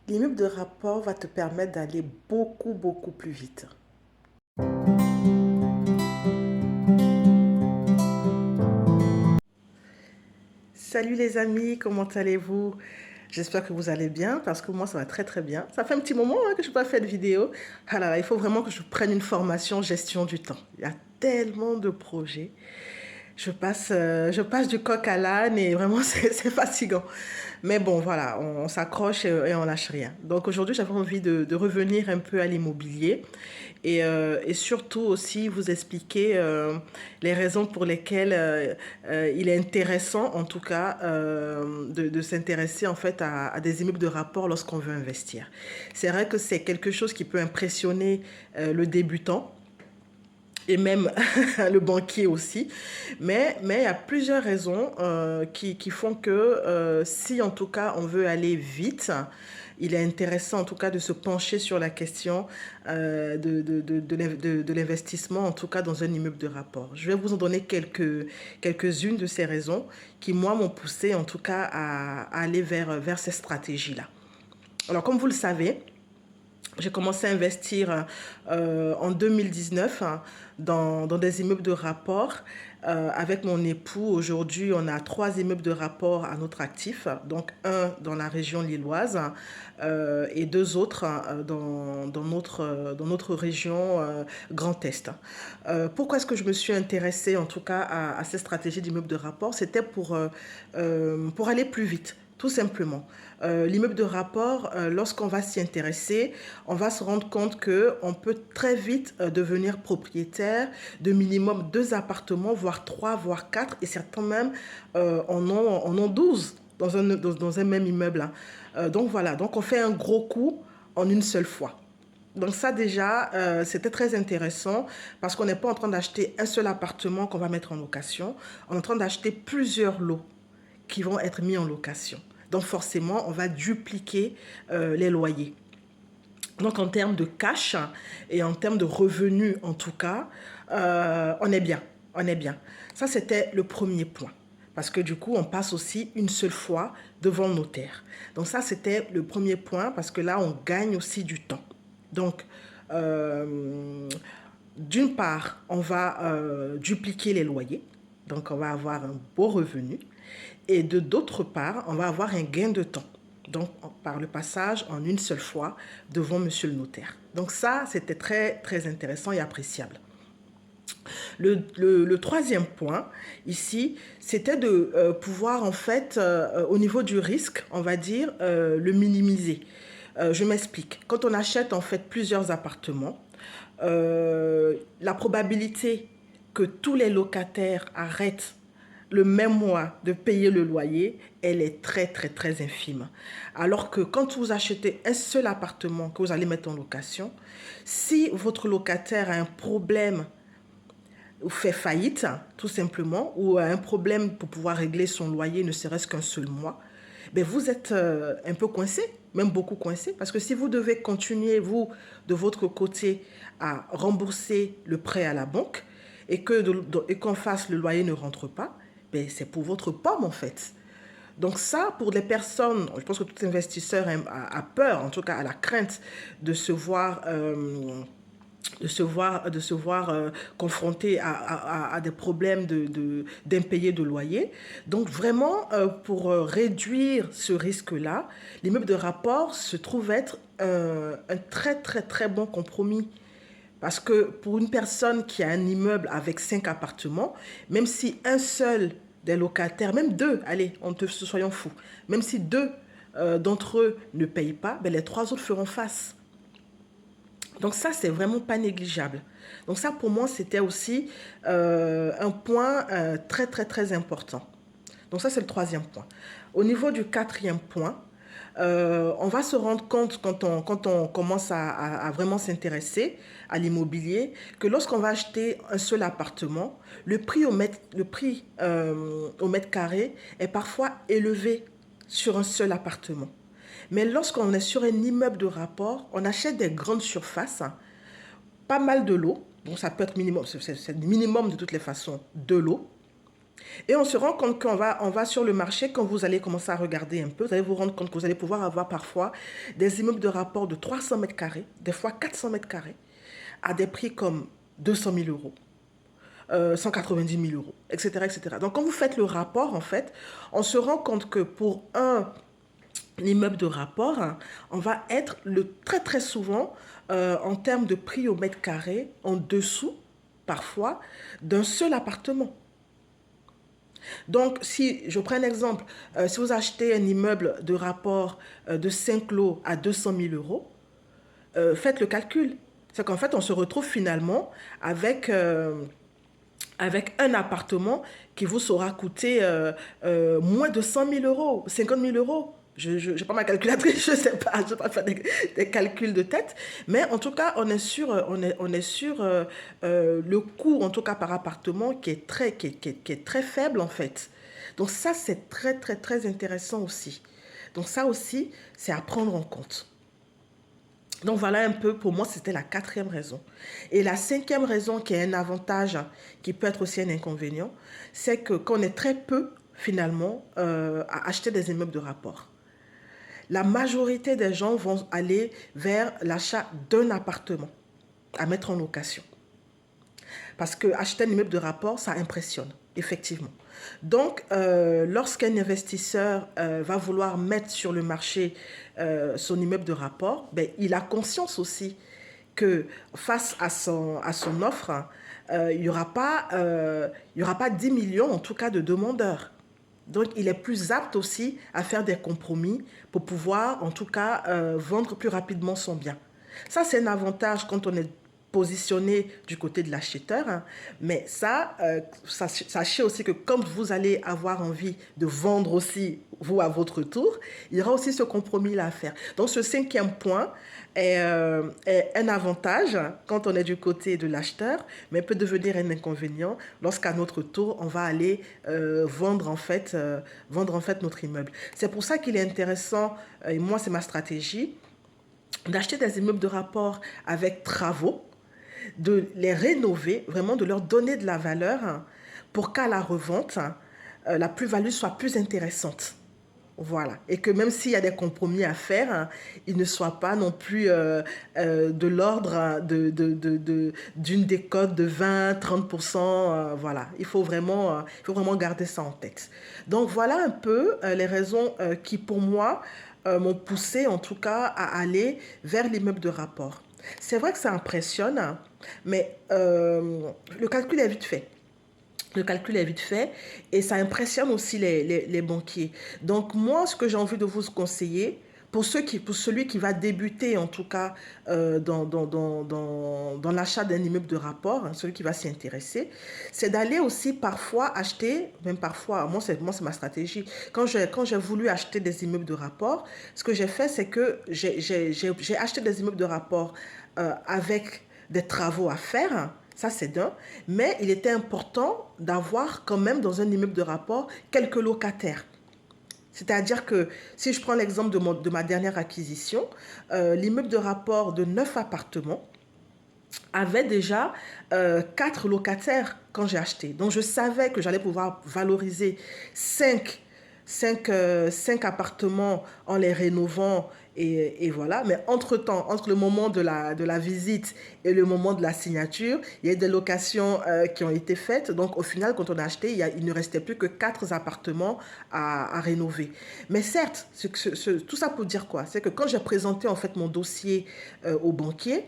L'immeuble de rapport va te permettre d'aller beaucoup plus vite. Salut les amis, comment allez-vous? J'espère que vous allez bien parce que moi ça va très bien. Ça fait un petit moment que je n'ai pas fait de vidéo. Ah là là, il faut vraiment que je prenne une formation gestion du temps. Il y a tellement de projets. Je passe du coq à l'âne et vraiment c'est fatigant. Mais bon, voilà, on s'accroche et on lâche rien. Donc aujourd'hui, j'avais envie de revenir un peu à l'immobilier et surtout aussi vous expliquer les raisons pour lesquelles il est intéressant, en tout cas, de s'intéresser en fait à des immeubles de rapport lorsqu'on veut investir. C'est vrai que c'est quelque chose qui peut impressionner le débutant et même le banquier aussi. Mais il y a plusieurs raisons qui font que si en tout cas on veut aller vite, il est intéressant en tout cas de se pencher sur la question de l'investissement, en tout cas dans un immeuble de rapport. Je vais vous en donner quelques-unes de ces raisons qui, moi, m'ont poussé en tout cas à aller vers ces stratégies-là. Alors, comme vous le savez, j'ai commencé à investir en 2019 dans des immeubles de rapport avec mon époux. Aujourd'hui, on a 3 immeubles de rapport à notre actif, donc un dans la région lilloise et 2 autres dans notre région Grand Est. Pourquoi est-ce que je me suis intéressée en tout cas à ces stratégies d'immeubles de rapport? C'était pour aller plus vite. Tout simplement. L'immeuble de rapport, lorsqu'on va s'y intéresser, on va se rendre compte qu'on peut très vite devenir propriétaire de minimum 2 appartements, voire 3, voire 4, et certains même en ont 12 dans un même immeuble. Donc voilà, donc on fait un gros coup en une seule fois. Donc ça déjà, c'était très intéressant parce qu'on n'est pas en train d'acheter un seul appartement qu'on va mettre en location, on est en train d'acheter plusieurs lots qui vont être mis en location. Donc forcément, on va dupliquer les loyers. Donc en termes de cash et en termes de revenus en tout cas, on est bien. On est bien. Ça, c'était le premier point. Parce que du coup, on passe aussi une seule fois devant le notaire. Donc ça, c'était le premier point parce que là, on gagne aussi du temps. Donc, d'une part, on va dupliquer les loyers. Donc, on va avoir un beau revenu. Et de d'autre part, on va avoir un gain de temps. Donc, par le passage en une seule fois devant monsieur le notaire. Donc ça, c'était très intéressant et appréciable. Le troisième point, ici, c'était de pouvoir, en fait, au niveau du risque, on va dire, le minimiser. Je m'explique. Quand on achète, en fait, plusieurs appartements, la probabilité que tous les locataires arrêtent le même mois de payer le loyer, elle est très infime. Alors que quand vous achetez un seul appartement que vous allez mettre en location, si votre locataire a un problème ou fait faillite, tout simplement, ou a un problème pour pouvoir régler son loyer, ne serait-ce qu'un seul mois, ben vous êtes un peu coincé, même beaucoup coincé, parce que si vous devez continuer, vous, de votre côté, à rembourser le prêt à la banque, et qu'en face, le loyer ne rentre pas, ben c'est pour votre pomme, en fait. Donc ça, pour les personnes, je pense que tout investisseur a peur, en tout cas a la crainte de se voir confronté à des problèmes d'impayés de loyer. Donc vraiment, pour réduire ce risque-là, l'immeuble de rapport se trouve être un très bon compromis. Parce que pour une personne qui a un immeuble avec 5 appartements, même si un seul des locataires, même 2, allez, soyons fous, même si 2 d'entre eux ne payent pas, ben les 3 autres feront face. Donc ça, c'est vraiment pas négligeable. Donc ça, pour moi, c'était aussi un point très important. Donc ça, c'est le troisième point. Au niveau du quatrième point, on va se rendre compte quand on commence à vraiment s'intéresser à l'immobilier que lorsqu'on va acheter un seul appartement, le prix au mètre carré est parfois élevé sur un seul appartement. Mais lorsqu'on est sur un immeuble de rapport, on achète des grandes surfaces, pas mal de lots. Bon, ça peut être minimum, c'est minimum de toutes les façons de lots. Et on se rend compte on va sur le marché, quand vous allez commencer à regarder un peu, vous allez vous rendre compte que vous allez pouvoir avoir parfois des immeubles de rapport de 300 mètres carrés, des fois 400 mètres carrés, à des prix comme 200 000 euros. 190 000 euros, etc., etc. Donc, quand vous faites le rapport, en fait, on se rend compte que pour un immeuble de rapport, hein, on va être très, très souvent, en termes de prix au mètre carré, en dessous, parfois, d'un seul appartement. Donc, si je prends un exemple, si vous achetez un immeuble de rapport de 5 lots à 200 000 euros, faites le calcul. C'est qu'en fait, on se retrouve finalement avec un appartement qui vous saura coûter moins de 100 000 euros, 50 000 euros. Je n'ai pas ma calculatrice, je ne sais pas, je ne vais pas faire des calculs de tête, mais en tout cas, on est sur le coût, en tout cas par appartement, qui est très faible en fait. Donc ça, c'est très, très, très intéressant aussi. Donc ça aussi, c'est à prendre en compte. Donc voilà un peu, pour moi, c'était la quatrième raison. Et la cinquième raison, qui est un avantage, qui peut être aussi un inconvénient, c'est que qu'on est très peu, finalement, à acheter des immeubles de rapport. La majorité des gens vont aller vers l'achat d'un appartement à mettre en location. Parce que acheter un immeuble de rapport, ça impressionne, effectivement. Donc, lorsqu'un investisseur va vouloir mettre sur le marché son immeuble de rapport, ben, il a conscience aussi que face à son offre, il n'y aura pas 10 millions, en tout cas, de demandeurs. Donc, il est plus apte aussi à faire des compromis pour pouvoir, en tout cas, vendre plus rapidement son bien. Ça, c'est un avantage quand on est positionné du côté de l'acheteur, hein. Mais sachez aussi que comme vous allez avoir envie de vendre aussi, vous, à votre tour, il y aura aussi ce compromis-là à faire. Donc, ce cinquième point est un avantage quand on est du côté de l'acheteur, mais peut devenir un inconvénient lorsqu'à notre tour, on va aller vendre en fait notre immeuble. C'est pour ça qu'il est intéressant, et moi, c'est ma stratégie, d'acheter des immeubles de rapport avec travaux, de les rénover, vraiment de leur donner de la valeur, hein, pour qu'à la revente, la plus-value soit plus intéressante. Voilà. Et que même s'il y a des compromis à faire, hein, ils ne soient pas non plus de l'ordre d'une décote de 20-30%. Voilà. Il faut vraiment garder ça en tête. Donc voilà un peu les raisons qui, pour moi, m'ont poussé en tout cas à aller vers l'immeuble de rapport. C'est vrai que ça impressionne, hein, mais le calcul est vite fait. Le calcul est vite fait et ça impressionne aussi les banquiers. Donc moi, ce que j'ai envie de vous conseiller, pour celui qui va débuter en tout cas dans l'achat d'un immeuble de rapport, hein, celui qui va s'y intéresser, c'est d'aller aussi parfois acheter, même parfois, moi c'est ma stratégie, quand j'ai voulu acheter des immeubles de rapport, ce que j'ai fait, c'est que j'ai acheté des immeubles de rapport avec des travaux à faire. Ça, c'est d'un. Mais il était important d'avoir quand même dans un immeuble de rapport quelques locataires. C'est-à-dire que si je prends l'exemple de ma dernière acquisition, l'immeuble de rapport de 9 appartements avait déjà 4 locataires quand j'ai acheté. Donc, je savais que j'allais pouvoir valoriser 5 appartements en les rénovant et voilà. Mais entre-temps, entre le moment de la visite et le moment de la signature, il y a eu des locations qui ont été faites. Donc, au final, quand on a acheté, il ne restait plus que 4 appartements à rénover. Mais certes, tout ça pour dire quoi? C'est que quand j'ai présenté en fait mon dossier au banquier,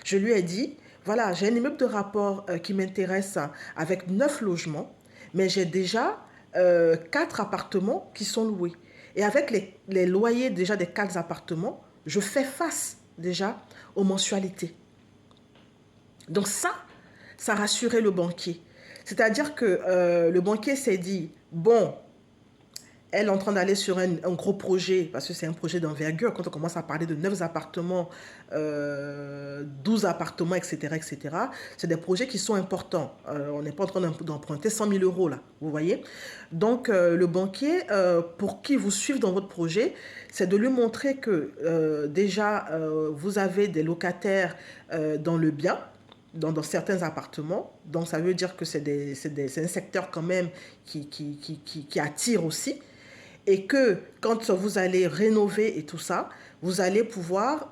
je lui ai dit, voilà, j'ai un immeuble de rapport qui m'intéresse avec 9 logements, mais j'ai déjà 4 appartements qui sont loués. Et avec les loyers déjà des 4 appartements, je fais face déjà aux mensualités. Donc ça rassurait le banquier. C'est-à-dire que le banquier s'est dit, bon, elle est en train d'aller sur un gros projet, parce que c'est un projet d'envergure, quand on commence à parler de 9 appartements, 12 appartements, etc., etc., c'est des projets qui sont importants. On n'est pas en train d'emprunter 100 000 euros, là, vous voyez. Donc, le banquier, pour qui vous suive dans votre projet, c'est de lui montrer que déjà, vous avez des locataires dans le bien. dans certains appartements. Donc, ça veut dire que c'est un secteur quand même qui attire aussi. Et que quand vous allez rénover et tout ça, vous allez pouvoir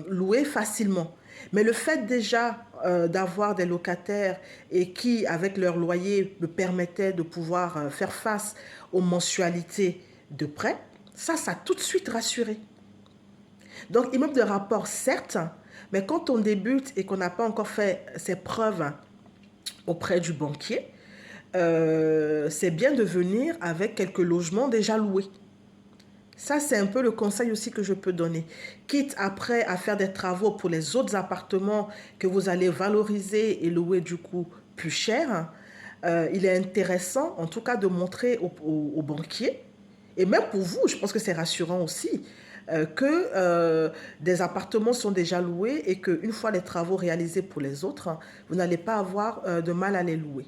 louer facilement. Mais le fait déjà d'avoir des locataires et qui, avec leur loyer, me permettaient de pouvoir faire face aux mensualités de prêt, ça a tout de suite rassuré. Donc, immeuble de rapport, certes, mais quand on débute et qu'on n'a pas encore fait ses preuves auprès du banquier, c'est bien de venir avec quelques logements déjà loués. Ça, c'est un peu le conseil aussi que je peux donner. Quitte après à faire des travaux pour les autres appartements que vous allez valoriser et louer du coup plus cher, il est intéressant en tout cas de montrer au banquier, et même pour vous, je pense que c'est rassurant aussi, que des appartements sont déjà loués et qu'une fois les travaux réalisés pour les autres, vous n'allez pas avoir de mal à les louer.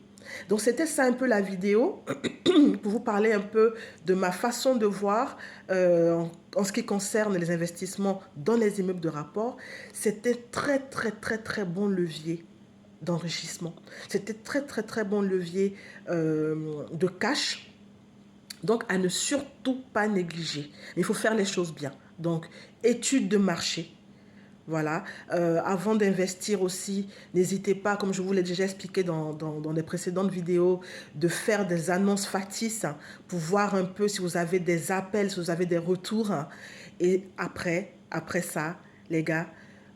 Donc c'était ça un peu la vidéo pour vous parler un peu de ma façon de voir en ce qui concerne les investissements dans les immeubles de rapport. C'était très bon levier d'enrichissement. C'était très bon levier de cash. Donc, à ne surtout pas négliger. Il faut faire les choses bien. Donc, étude de marché. Voilà. Avant d'investir aussi, n'hésitez pas, comme je vous l'ai déjà expliqué dans les précédentes vidéos, de faire des annonces factices pour voir un peu si vous avez des appels, si vous avez des retours. Et après ça, les gars,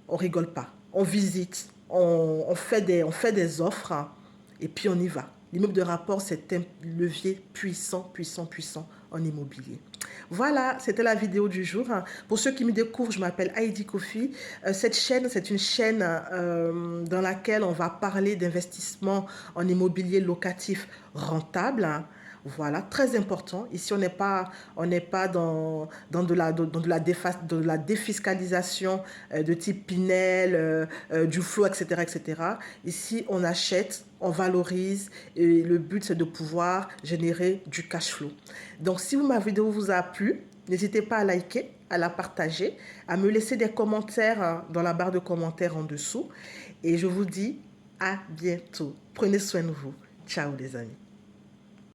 on rigole pas. On visite, on fait des offres et puis on y va. L'immeuble de rapport, c'est un levier puissant en immobilier. Voilà, c'était la vidéo du jour. Pour ceux qui me découvrent, je m'appelle Heidi Kofi. Cette chaîne, c'est une chaîne dans laquelle on va parler d'investissement en immobilier locatif rentable. Voilà, très important. Ici, on n'est pas dans de la défiscalisation de type Pinel, du flot, etc. Ici, on achète, on valorise et le but, c'est de pouvoir générer du cash flow. Donc, si ma vidéo vous a plu, n'hésitez pas à liker, à la partager, à me laisser des commentaires dans la barre de commentaires en dessous. Et je vous dis à bientôt. Prenez soin de vous. Ciao les amis.